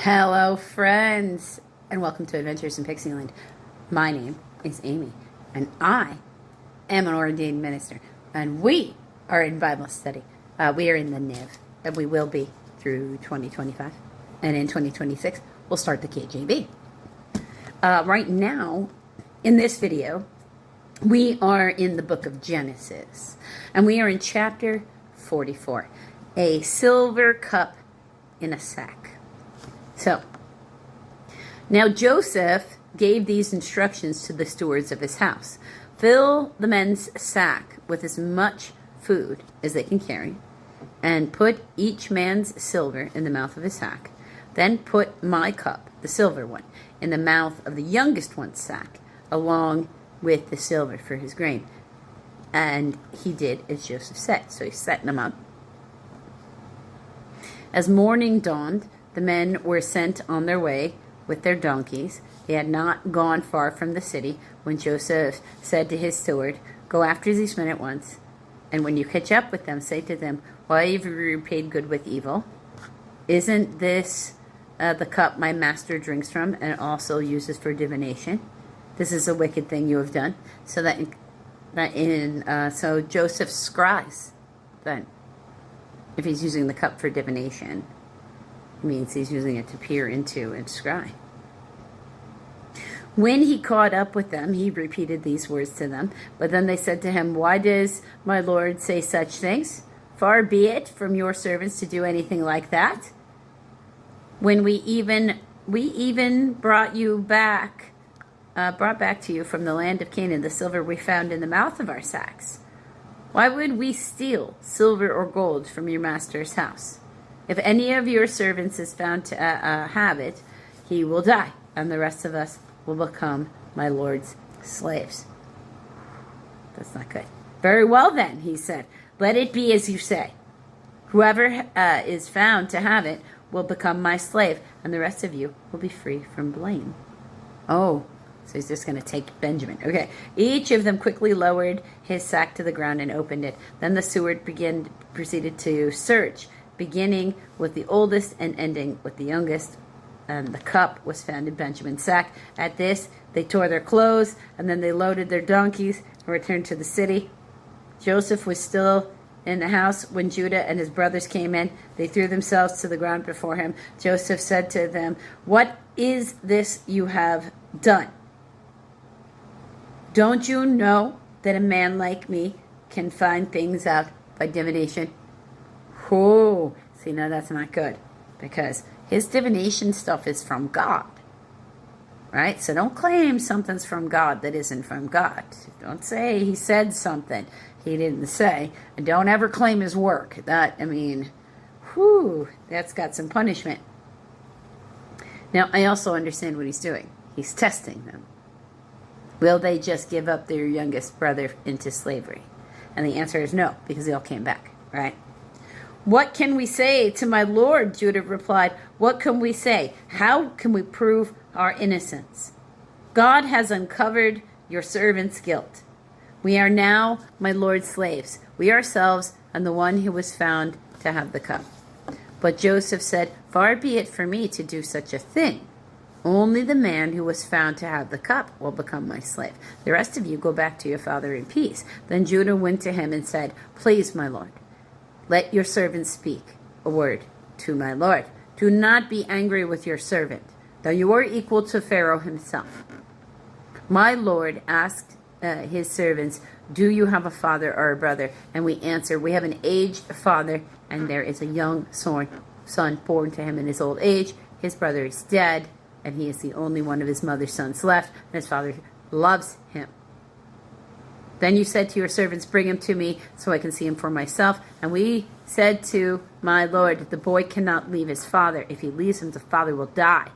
Hello, friends, and welcome to Adventures in Pixieland. My name is Amy, and I am an ordained minister, and we are in Bible study. We are in the NIV, and we will be through 2025, and in 2026, we'll start the KJV. Right now, in this video, we are in the book of Genesis, and we are in chapter 44, a silver cup in a sack. So, now Joseph gave these instructions to the stewards of his house. Fill the men's sack with as much food as they can carry, and put each man's silver in the mouth of his sack. Then put my cup, the silver one, in the mouth of the youngest one's sack, along with the silver for his grain. And he did as Joseph said. So he's setting them up. As morning dawned, the men were sent on their way with their donkeys. They had not gone far from the city when Joseph said to his steward, "Go after these men at once, and when you catch up with them, say to them, 'Why have you repaid good with evil? Isn't this the cup my master drinks from and also uses for divination? This is a wicked thing you have done.'" So so Joseph scries then. If he's using the cup for divination, it means he's using it to peer into and scry. When he caught up with them, he repeated these words to them. But then they said to him, "Why does my Lord say such things? Far be it from your servants to do anything like that. When we even brought back to you from the land of Canaan the silver we found in the mouth of our sacks. Why would we steal silver or gold from your master's house? If any of your servants is found to have it, he will die, and the rest of us will become my Lord's slaves." That's not good. "Very well then," he said. "Let it be as you say. Whoever is found to have it will become my slave, and the rest of you will be free from blame." Oh, so he's just going to take Benjamin. Okay. Each of them quickly lowered his sack to the ground and opened it. Then the steward proceeded to search, beginning with the oldest and ending with the youngest. And the cup was found in Benjamin's sack. At this, they tore their clothes, and then they loaded their donkeys and returned to the city. Joseph was still in the house when Judah and his brothers came in. They threw themselves to the ground before him. Joseph said to them, "What is this you have done? Don't you know that a man like me can find things out by divination?" Oh, see, now that's not good, because his divination stuff is from God, right? So don't claim something's from God that isn't from God. Don't say he said something he didn't say, and don't ever claim his work. That's got some punishment. Now, I also understand what he's doing. He's testing them. Will they just give up their youngest brother into slavery? And the answer is no, because they all came back, right? "What can we say to my Lord?" Judah replied. "What can we say? How can we prove our innocence? God has uncovered your servant's guilt. We are now my Lord's slaves, we ourselves and the one who was found to have the cup." But Joseph said, "Far be it from me to do such a thing. Only the man who was found to have the cup will become my slave. The rest of you go back to your father in peace." Then Judah went to him and said, "Please, my Lord, let your servant speak a word to my Lord. Do not be angry with your servant, though you are equal to Pharaoh himself. My Lord asked his servants, 'Do you have a father or a brother?' And we answer, 'We have an aged father, and there is a young son born to him in his old age. His brother is dead, and he is the only one of his mother's sons left, and his father loves him. Then you said to your servants, 'Bring him to me so I can see him for myself.' And we said to my Lord, 'The boy cannot leave his father. If he leaves him, the father will die.'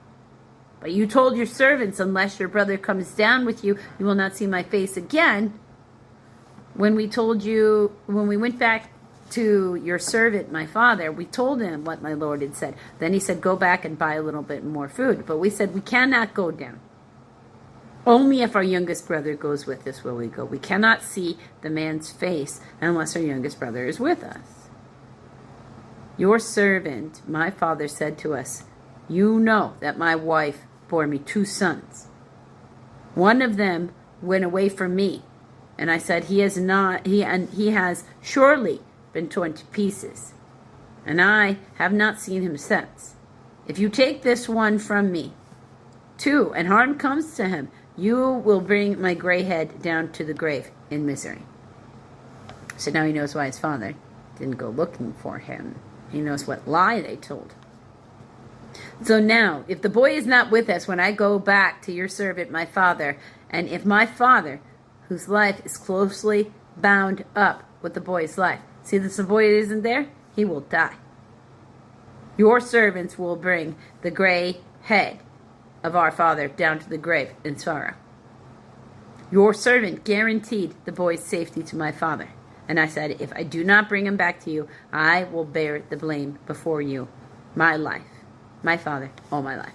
But you told your servants, 'Unless your brother comes down with you, you will not see my face again.' When we went back to your servant, my father, we told him what my Lord had said. Then he said, 'Go back and buy a little bit more food.' But we said, 'We cannot go down. Only if our youngest brother goes with us will we go. We cannot see the man's face unless our youngest brother is with us.' Your servant, my father, said to us, You know that my wife bore me 2 sons. One of them went away from me, and I said, he has surely been torn to pieces, and I have not seen him since. If you take this one from me, too, and harm comes to him, you will bring my gray head down to the grave in misery. So now he knows why his father didn't go looking for him. He knows what lie they told. So now, if the boy is not with us when I go back to your servant, my father, and if my father, whose life is closely bound up with the boy's life, see that the boy isn't there, he will die. Your servants will bring the gray head of our father down to the grave in sorrow. Your servant guaranteed the boy's safety to my father. And I said, if I do not bring him back to you, I will bear the blame before you, my life, my father, all my life.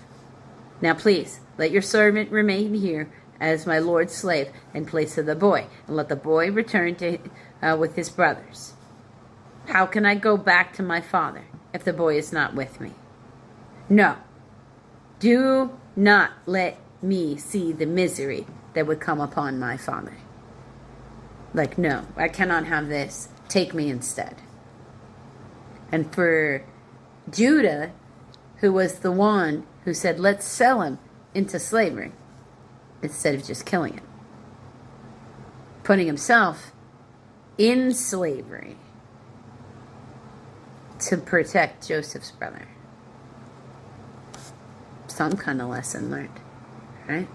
Now please, let your servant remain here as my lord's slave in place of the boy, and let the boy return to with his brothers. How can I go back to my father if the boy is not with me? No, do not let me see the misery that would come upon my father. Like, no, I cannot have this. Take me instead. And for Judah, who was the one who said, let's sell him into slavery, instead of just killing him, putting himself in slavery to protect Joseph's brother. Some kind of lesson learned, right?